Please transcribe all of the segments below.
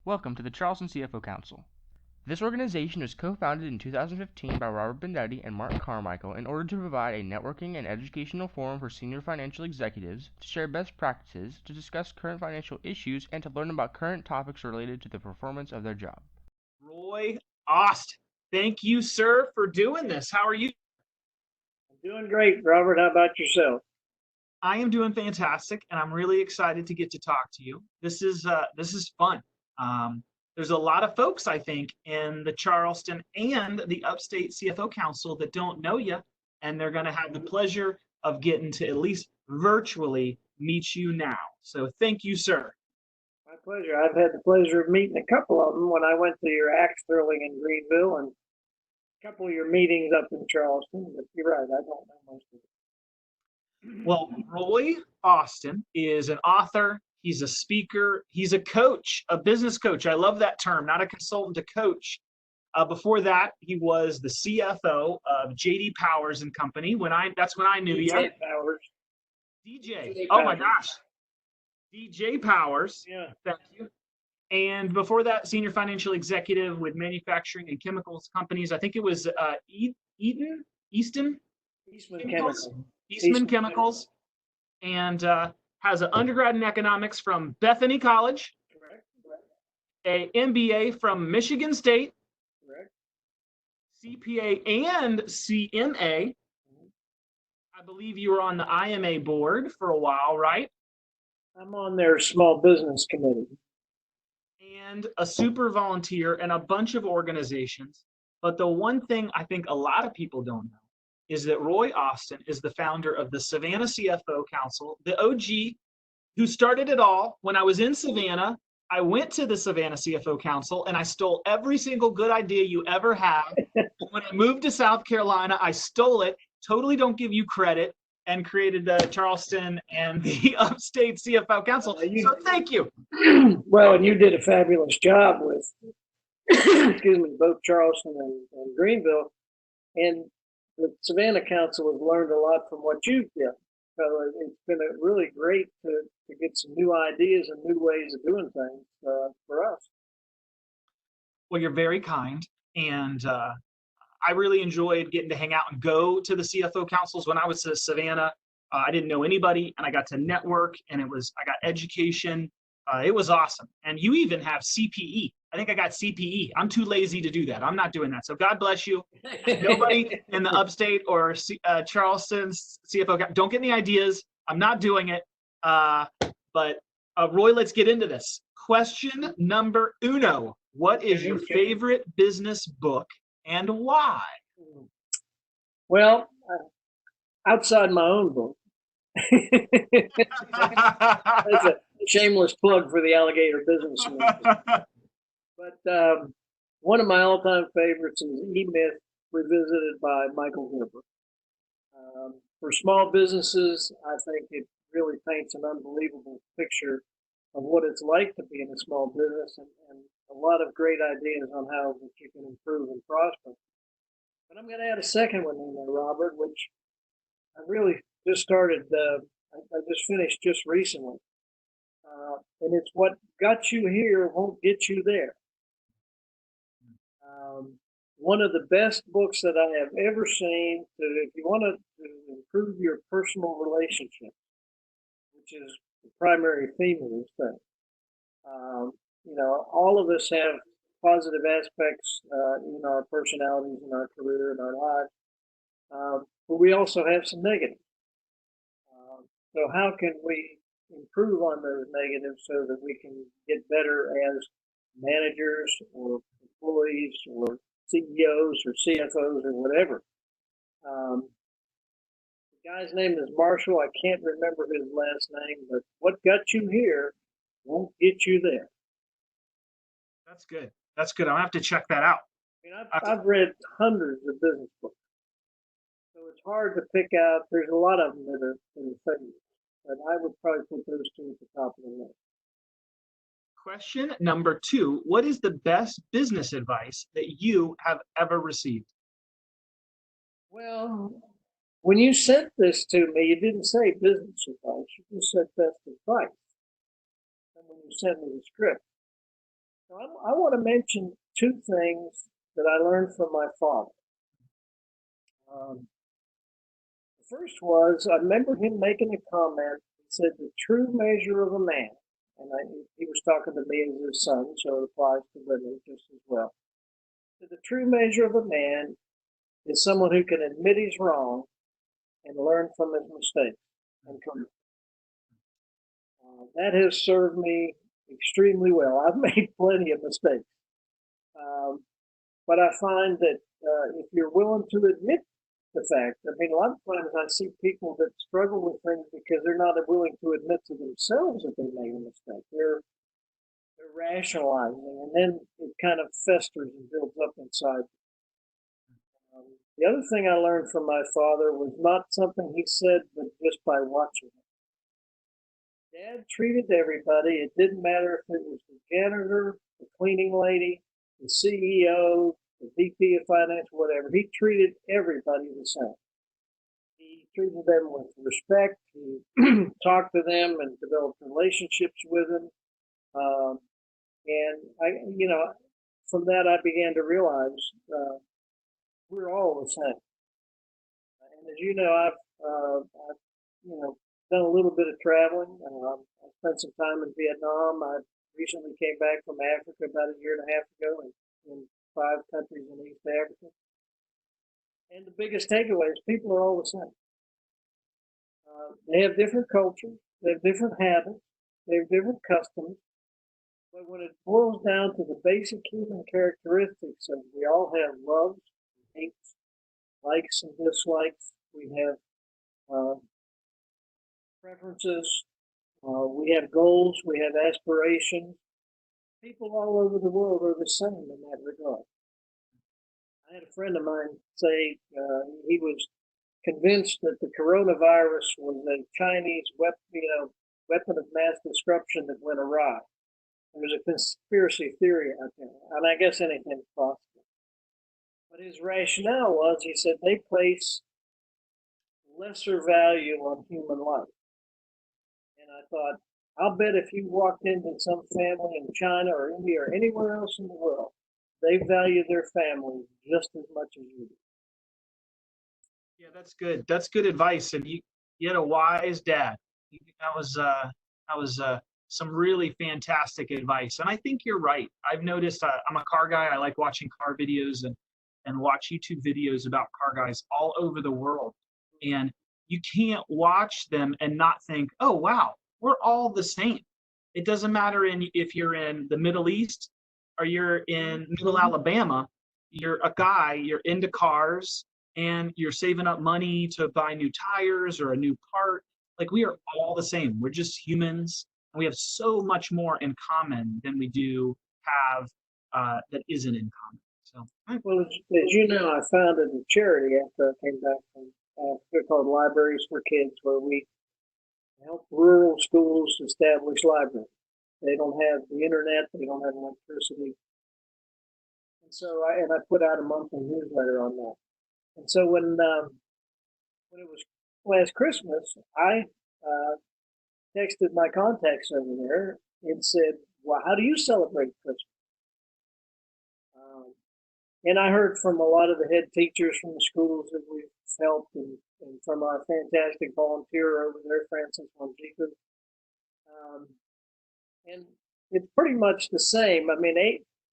Welcome to the Charleston CFO Council. This organization was co-founded in 2015 by Robert Bendetti and Mark Carmichael in order to provide a networking and educational forum for senior financial executives to share best practices, to discuss current financial issues, and to learn about current topics related to the performance of their job. Roy Austin, thank you, sir, for doing this. How are you? I'm doing great, Robert. How about yourself? I am doing fantastic, and I'm really excited to get to talk to you. This is fun. There's a lot of folks, I think, in the Charleston and the Upstate CFO Council that don't know you, and they're going to have the pleasure of getting to at least virtually meet you now. So thank you, sir. My pleasure. I've had the pleasure of meeting a couple of them when I went to your axe throwing in Greenville and a couple of your meetings up in Charleston. But you're right, I don't know most of it. Well, Roy Austin is an author. He's a speaker. He's a coach, a business coach. I love that term, not a consultant, a coach. Before that, he was the CFO of J.D. Powers and Company. That's when I knew you. DJ Powers. DJ. Oh my gosh. DJ Powers. Yeah. Thank you. And before that, senior financial executive with manufacturing and chemicals companies. I think it was Eastman Chemicals. And has an undergrad in economics from Bethany College. Correct. A MBA from Michigan State. Correct. CPA and CMA. I believe you were on the IMA board for a while, right? I'm on their small business committee. And a super volunteer in a bunch of organizations. But the one thing I think a lot of people don't know is that Roy Austin is the founder of the Savannah CFO Council, the OG who started it all. When I was in Savannah, I went to the Savannah CFO Council and I stole every single good idea you ever had. When I moved to South Carolina, I stole it, totally don't give you credit, and created the Charleston and the Upstate CFO Council. So thank you. Well, and you did a fabulous job with, excuse me, both Charleston and Greenville. And the Savannah Council has learned a lot from what you've done. So it's been really great to get some new ideas and new ways of doing things for us. Well, you're very kind. And I really enjoyed getting to hang out and go to the CFO councils. When I was to Savannah, I didn't know anybody, and I got to network, and I got education. It was awesome. And you even have CPE. I think I got CPE. I'm too lazy to do that. I'm not doing that. So God bless you. Nobody in the Upstate or Charleston's CFO, don't get any ideas. I'm not doing it. But Roy, let's get into this. Question number uno. What is your favorite business book and why? Well, outside my own book. That's a shameless plug for the Alligator Business School. But one of my all-time favorites is E-Myth Revisited by Michael Gerber. For small businesses, I think it really paints an unbelievable picture of what it's like to be in a small business and a lot of great ideas on how you can improve and prosper. But I'm going to add a second one in there, Robert, which I really just started, I just finished just recently. And it's What Got You Here Won't Get You There. One of the best books that I have ever seen if you want to improve your personal relationships, which is the primary theme of this thing. All of us have positive aspects in our personalities, in our career, in our lives, but we also have some negatives. So how can we improve on those negatives so that we can get better as managers or employees or CEOs or CFOs or whatever? The guy's name is Marshall. I can't remember his last name, but what got you here won't get you there. That's good. That's good. I'll have to check that out. I mean, I've read hundreds of business books, so it's hard to pick out. There's a lot of them that are favorites, but I would probably put those two at the top of the list. Question number two, what is the best business advice that you have ever received? Well, when you sent this to me, you didn't say business advice. You just said best advice. And when you sent me the script. So I want to mention two things that I learned from my father. The first was, I remember him making a comment. He said, the true measure of a man, and he was talking to me as his son, so it applies to women just as well. So the true measure of a man is someone who can admit he's wrong and learn from his mistakes and correct. That has served me extremely well. I've made plenty of mistakes. But I find that if you're willing to admit the fact, I mean, a lot of times I see people that struggle with things because they're not willing to admit to themselves that they made a mistake. They're rationalizing, and then it kind of festers and builds up inside. The other thing I learned from my father was not something he said, but just by watching him. Dad treated everybody. It didn't matter if it was the janitor, the cleaning lady, the CEO, the VP of finance, whatever. He treated everybody the same. He treated them with respect. He talked to them and developed relationships with them. And from that I began to realize we're all the same. And as you know, I've done a little bit of traveling. I spent some time in Vietnam. I recently came back from Africa about a year and a half ago, in 5 countries in East Africa. And the biggest takeaway is people are all the same. They have different cultures, they have different habits, they have different customs. But when it boils down to the basic human characteristics of we all have loves, hates, likes and dislikes, we have preferences, we have goals, we have aspirations. People all over the world are the same in that regard. I had a friend of mine say he was convinced that the coronavirus was a Chinese weapon of mass destruction that went awry. There was a conspiracy theory out there, and I guess anything's possible. But his rationale was, he said, they place lesser value on human life. And I thought, I'll bet if you walked into some family in China or India or anywhere else in the world, they value their family just as much as you do. Yeah, that's good. That's good advice. And you had a wise dad. That was some really fantastic advice. And I think you're right. I've noticed I'm a car guy. I like watching car videos and watch YouTube videos about car guys all over the world. And you can't watch them and not think, oh, wow, we're all the same. It doesn't matter if you're in the Middle East or you're in Middle Alabama, you're a guy, you're into cars, and you're saving up money to buy new tires or a new part. Like, we are all the same. We're just humans. And we have so much more in common than we do have that isn't in common. So, well, as you know, I founded a charity after I came back from Africa called Libraries for Kids, where we help rural schools establish libraries. They don't have the internet, they don't have electricity. And so I put out a monthly newsletter on that. And so when it was last Christmas, I texted my contacts over there and said, well, how do you celebrate Christmas? And I heard from a lot of the head teachers from the schools that we've helped and from our fantastic volunteer over there, Francis Wanjiku. And it's pretty much the same. I mean,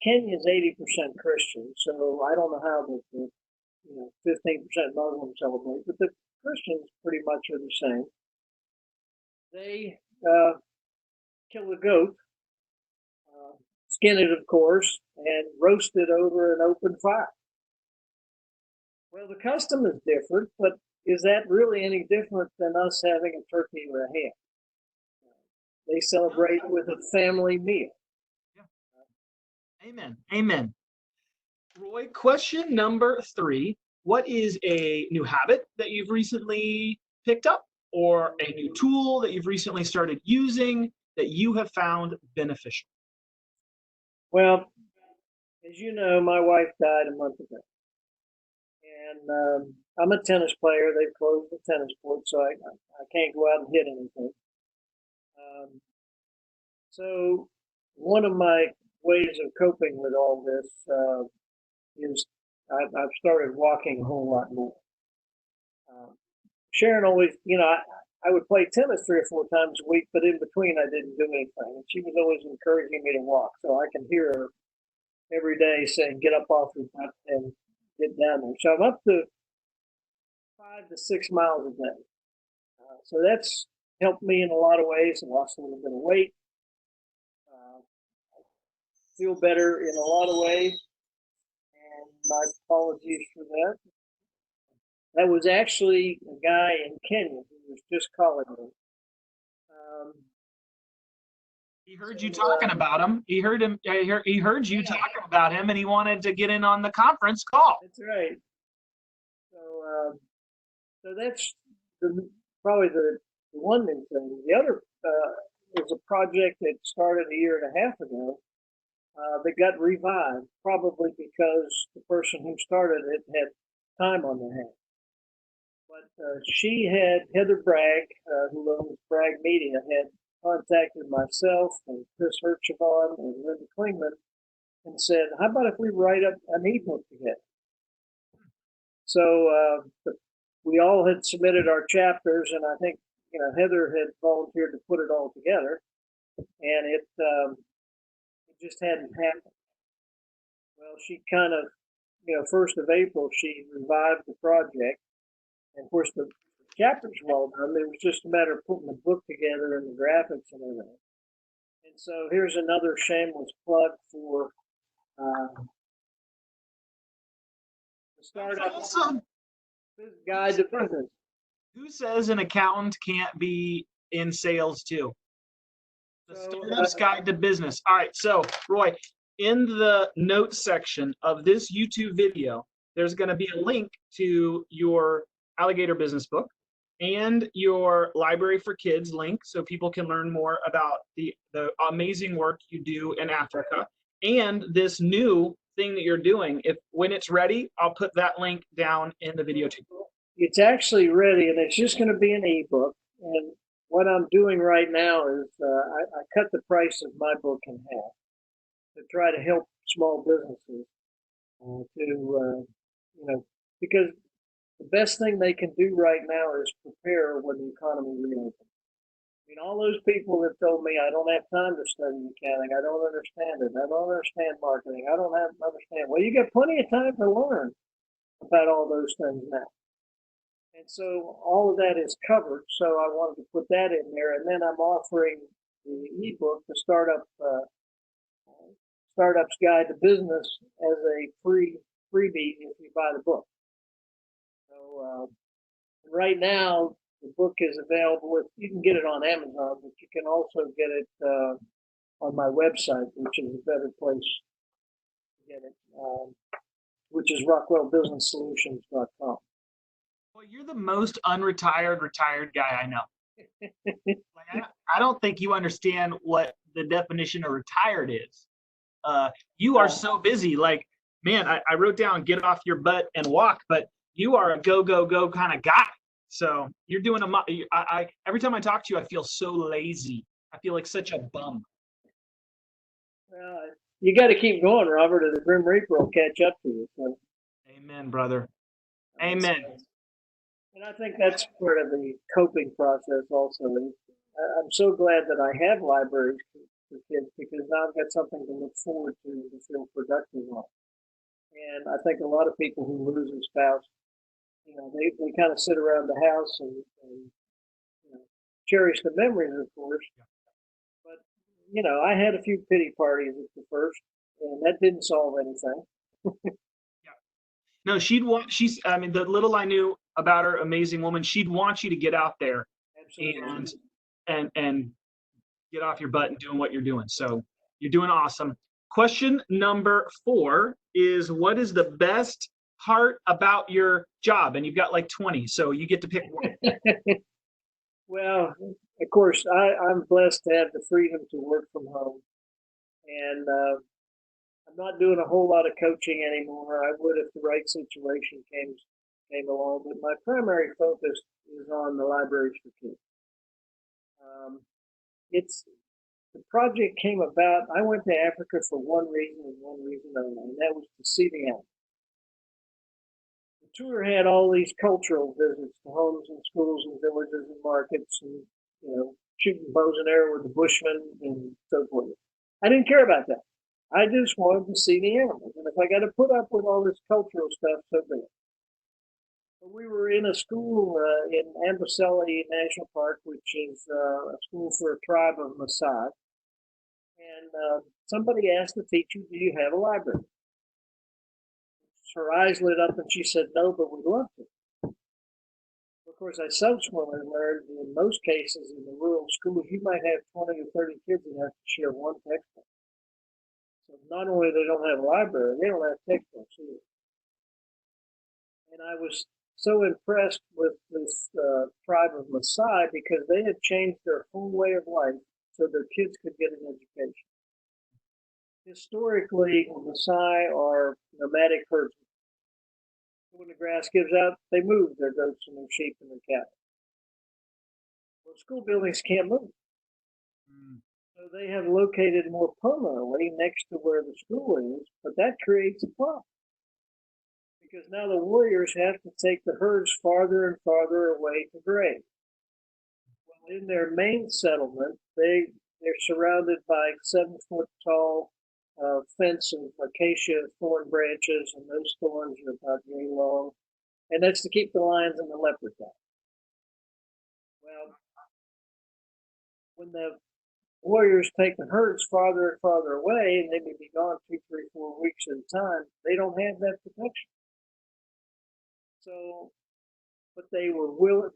Kenya's 80% Christian, so I don't know how the 15% Muslims celebrate, but the Christians pretty much are the same. They kill a goat, skin it, of course, and roast it over an open fire. Well, the custom is different, but is that really any different than us having a turkey or a ham? They celebrate with a family meal. Yeah. Amen. Amen. Roy, question number 3. What is a new habit that you've recently picked up or a new tool that you've recently started using that you have found beneficial? Well, as you know, my wife died a month ago. And I'm a tennis player. They've closed the tennis court, so I can't go out and hit anything. So one of my ways of coping with all this is I've started walking a whole lot more. Sharon always, I would play tennis 3 or 4 times a week, but in between I didn't do anything. And she was always encouraging me to walk. So I can hear her every day saying, get up off your butt and get down there. So I'm up to 5 to 6 miles a day. So that's helped me in a lot of ways. I lost a little bit of weight. Feel better in a lot of ways. And my apologies for that. That was actually a guy in Kenya who was just calling me. He heard you talking about him. He heard him. He heard you talking about him, and he wanted to get in on the conference call. That's right. So that's probably the one new thing. The other is a project that started a year and a half ago that got revived, probably because the person who started it had time on their hands. But she had, Heather Bragg, who owns Bragg Media, had contacted myself and Chris Hirschavon and Linda Klingman and said, how about if we write up an ebook together? So we all had submitted our chapters, and I think Heather had volunteered to put it all together, and it just hadn't happened. Well, she kind of, 1st of April, she revived the project, and of course the chapters were all done. It was just a matter of putting the book together and the graphics and everything. And so here's another shameless plug for the startup guide to business. Who says an accountant can't be in sales too? The Startup's Guide to Business. All right, so Roy, in the notes section of this YouTube video, there's going to be a link to your alligator business book and your library for kids link, so people can learn more about the amazing work you do in Africa, and this new thing that you're doing. When it's ready, I'll put that link down in the video too. It's actually ready, and it's just going to be an ebook. And what I'm doing right now is I cut the price of my book in half to try to help small businesses because the best thing they can do right now is prepare when the economy reopens. I mean, all those people that told me I don't have time to study accounting, I don't understand it, I don't understand marketing, I don't understand. Well, you got plenty of time to learn about all those things now. And so all of that is covered. So I wanted to put that in there, and then I'm offering the ebook, the Startup's Guide to Business, as a freebie if you buy the book. So right now the book is available. You can get it on Amazon, but you can also get it on my website, which is a better place to get it, which is rockwellbusinesssolutions.com. Well, you're the most retired guy I know. I don't think you understand what the definition of retired is. You are so busy. Like, man, I wrote down get off your butt and walk, but you are a go kind of guy. So you're doing every time I talk to you, I feel so lazy. I feel like such a bum. Well, you got to keep going, Robert, or the Grim Reaper will catch up to you. So. Amen, brother. Amen. And I think that's part of the coping process also. I'm so glad that I have libraries for kids, because now I've got something to look forward to feel productive on. And I think a lot of people who lose a spouse, they kind of sit around the house and cherish the memories, of course. But, I had a few pity parties at the first, and that didn't solve anything. No, the little I knew about her, amazing woman, she'd want you to get out there. Absolutely. and get off your butt and doing what you're doing. So you're doing awesome. Question number 4 is, what is the best part about your job? And you've got like 20, so you get to pick one. Well, of course, I'm blessed to have the freedom to work from home. And I'm not doing a whole lot of coaching anymore. I would if the right situation came along, but my primary focus is on the libraries for kids. the project came about. I went to Africa for one reason and one reason only, and that was to see the animals. The tour had all these cultural visits to homes and schools and villages and markets, and shooting bows and arrow with the bushmen and so forth. I didn't care about that. I just wanted to see the animals, and if I got to put up with all this cultural stuff, so be it. We were in a school in Amboseli National Park, which is a school for a tribe of Maasai. And somebody asked the teacher, "Do you have a library?" Her eyes lit up and she said, "No, but we'd love to." Of course, I subsequently learned in most cases in the rural schools, you might have 20 or 30 kids that have to share one textbook. So not only they don't have a library, they don't have textbooks either. And I was so impressed with this tribe of Maasai because they had changed their whole way of life so their kids could get an education. Historically, Maasai are nomadic herdsmen. When the grass gives out, they move their goats and their sheep and their cattle. Well, school buildings can't move. So they have located more permanently next to where the school is, but that creates a problem. Because now the warriors have to take the herds farther and farther away to graze. Well, in their main settlement, they're surrounded by 7-foot tall fence of acacia thorn branches, and those thorns are about yay long, and that's to keep the lions and the leopards out. Well, when the warriors take the herds farther and farther away, and they may be gone 2, 3, 4 weeks at a time, they don't have that protection. So, but they were willing,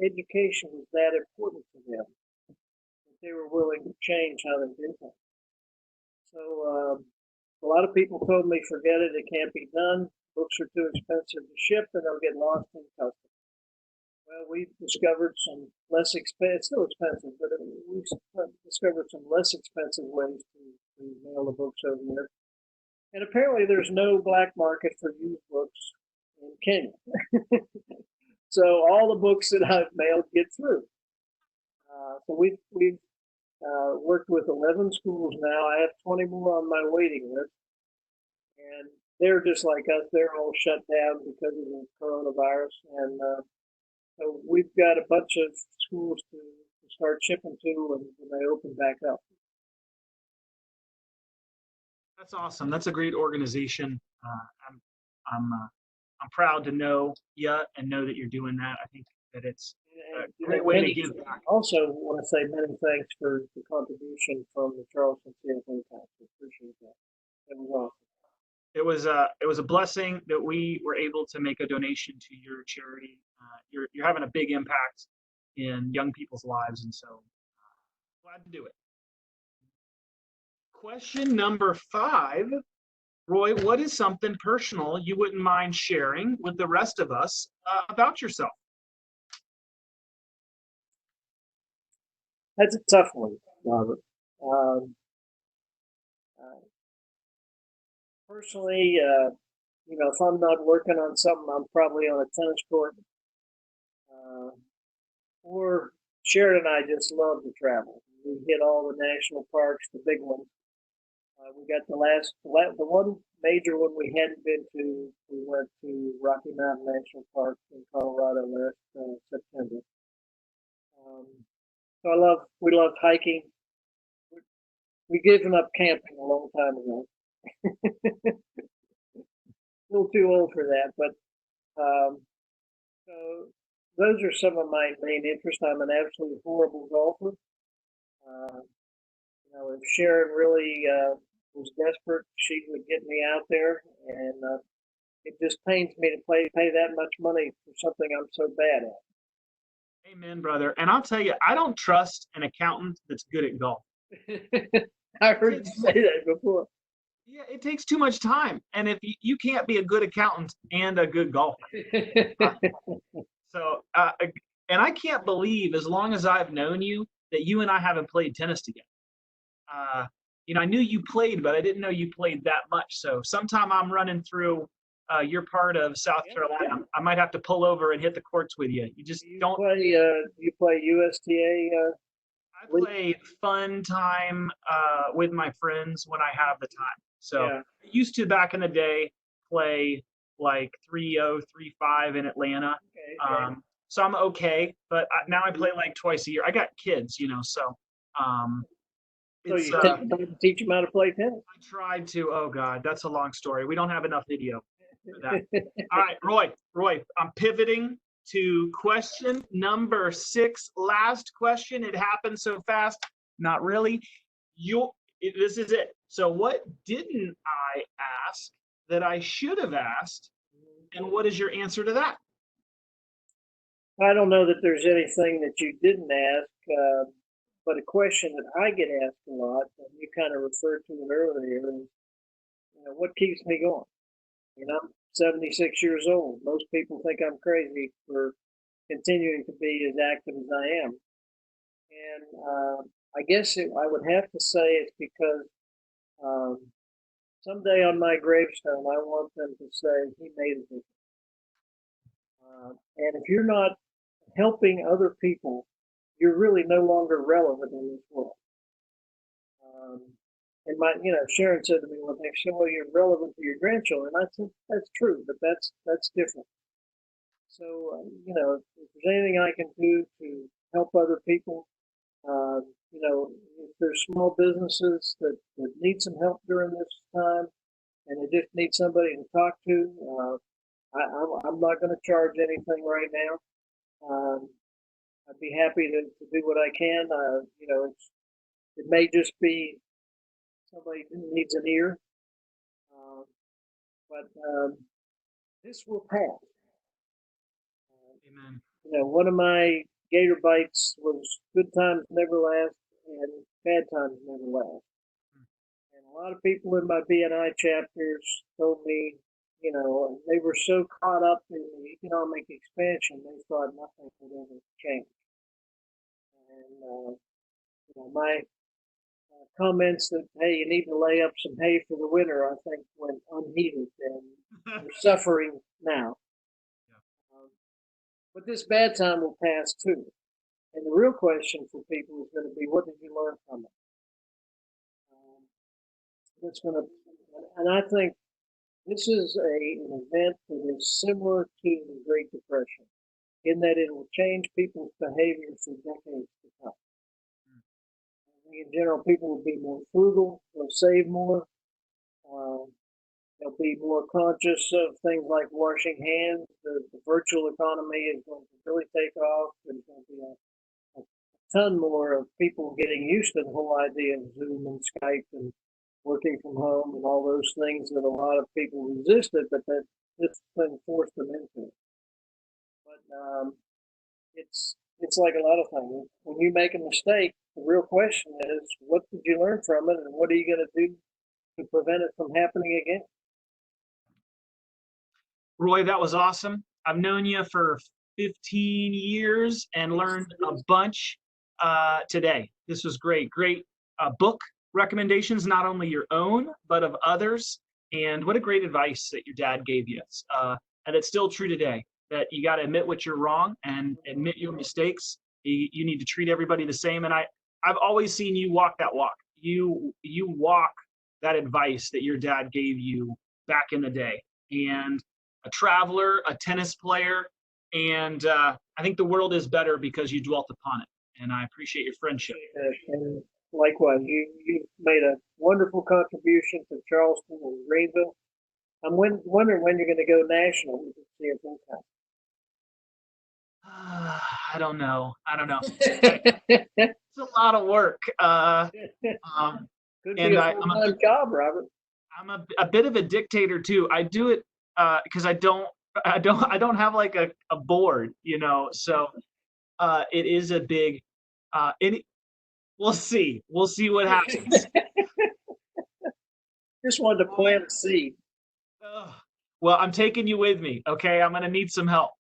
education was that important to them, that they were willing to change how they did things. So a lot of people told me, forget it, it can't be done. Books are too expensive to ship and they'll get lost in customs. Well, we discovered some less expensive, it's still expensive, but we discovered some less expensive ways to mail the books over there. And apparently there's no black market for used books in Kenya. So all the books that I've mailed get through. So we've worked with 11 schools now. I have 20 more on my waiting list. And they're just like us. They're all shut down because of the coronavirus. And so we've got a bunch of schools to start shipping to when they open back up. That's awesome. That's a great organization. I'm proud to know you and know that you're doing that. I think that it's a great way to give back. Also, want to say many thanks for the contribution from the Charleston CFO Council. Appreciate that. It was awesome. It was a blessing that we were able to make a donation to your charity. You're having a big impact in young people's lives, and so glad to do it. Question number 5, Roy, what is something personal you wouldn't mind sharing with the rest of us about yourself? That's a tough one, Robert. Personally, if I'm not working on something, I'm probably on a tennis court. Or Sharon and I just love to travel. We hit all the national parks, the big ones. We got the one major one we hadn't been to. We went to Rocky Mountain National Park in Colorado last September. So we love hiking. We given up camping a long time ago. A little too old for that, but so those are some of my main interests. I'm an absolutely horrible golfer. If Sharon really was desperate, she would get me out there, and it just pains me to pay that much money for something I'm so bad at. Amen, brother. And I'll tell you, I don't trust an accountant that's good at golf. I heard you say that before. Yeah, it takes too much time. And if you can't be a good accountant and a good golfer. And I can't believe, as long as I've known you, that you and I haven't played tennis together. I knew you played, but I didn't know you played that much. So sometime I'm running through your part of South Carolina, I might have to pull over and hit the courts with you. You just don't. You play USTA? I play fun time with my friends when I have the time. So Yeah. I used to back in the day play like 3-0, 3-5 in Atlanta. Okay. So I'm okay, but now I play like twice a year. I got kids, so So it's you take the time to teach them how to play tennis? I tried to. Oh God, that's a long story. We don't have enough video for that. All right, Roy, I'm pivoting to question number 6. Last question. It happened so fast. Not really. This is it. So what didn't I ask that I should have asked? And what is your answer to that? I don't know that there's anything that you didn't ask, but a question that I get asked a lot, and you kind of referred to it earlier, is what keeps me going? I'm 76 years old. Most people think I'm crazy for continuing to be as active as I am. And I guess I would have to say it's because someday on my gravestone, I want them to say, he made a difference. And if you're not helping other people, you're really no longer relevant in this world. And Sharon said to me one day, she said, well, you're relevant to your grandchildren. I said, that's true, but that's different. So, if there's anything I can do to help other people, if there's small businesses that need some help during this time and they just need somebody to talk to, I'm not going to charge anything right now. I'd be happy to do what I can. It may just be somebody who needs an ear, but this will pass. Amen. One of my gator bites was good times never last and bad times never last. And a lot of people in my BNI chapters told me, they were so caught up in the economic expansion, they thought nothing would ever change. And, my comments that, hey, you need to lay up some hay for the winter, I think went unheeded, and we're suffering now. But this bad time will pass too. And the real question for people is going to be, what did you learn from it? And I think this is an event that is similar to the Great Depression, in that it will change people's behavior for decades to come. I think in general, people will be more frugal, they'll save more, they'll be more conscious of things like washing hands. The virtual economy is going to really take off. There's going to be a ton more of people getting used to the whole idea of Zoom and Skype and working from home and all those things that a lot of people resisted, but that this thing forced them into it. But it's like a lot of things. When you make a mistake, the real question is, what did you learn from it, and what are you going to do to prevent it from happening again? Roy, that was awesome. I've known you for 15 years and learned a bunch today. This was great. Great book recommendations, not only your own, but of others. And what a great advice that your dad gave you. And it's still true today, that you got to admit what you're wrong and admit your mistakes. You need to treat everybody the same. And I've always seen you walk that walk. You walk that advice that your dad gave you back in the day. And a traveler, a tennis player, and I think the world is better because you dwelt upon it. And I appreciate your friendship. And likewise, you made a wonderful contribution to Charleston and Greenville. I'm wondering when you're going to go national with the CFO Council. I don't know. It's a lot of work. Could be a full-time job, Robert. I'm a bit of a dictator too. I do it because I don't have like a board, So it is a big. We'll see. We'll see what happens. Just wanted to plant a seed. Well, I'm taking you with me. Okay, I'm gonna need some help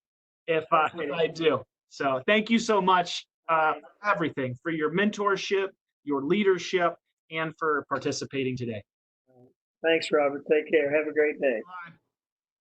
if I do. So thank you so much for everything, for your mentorship, your leadership, and for participating today. Thanks, Robert. Take care. Have a great day. Bye.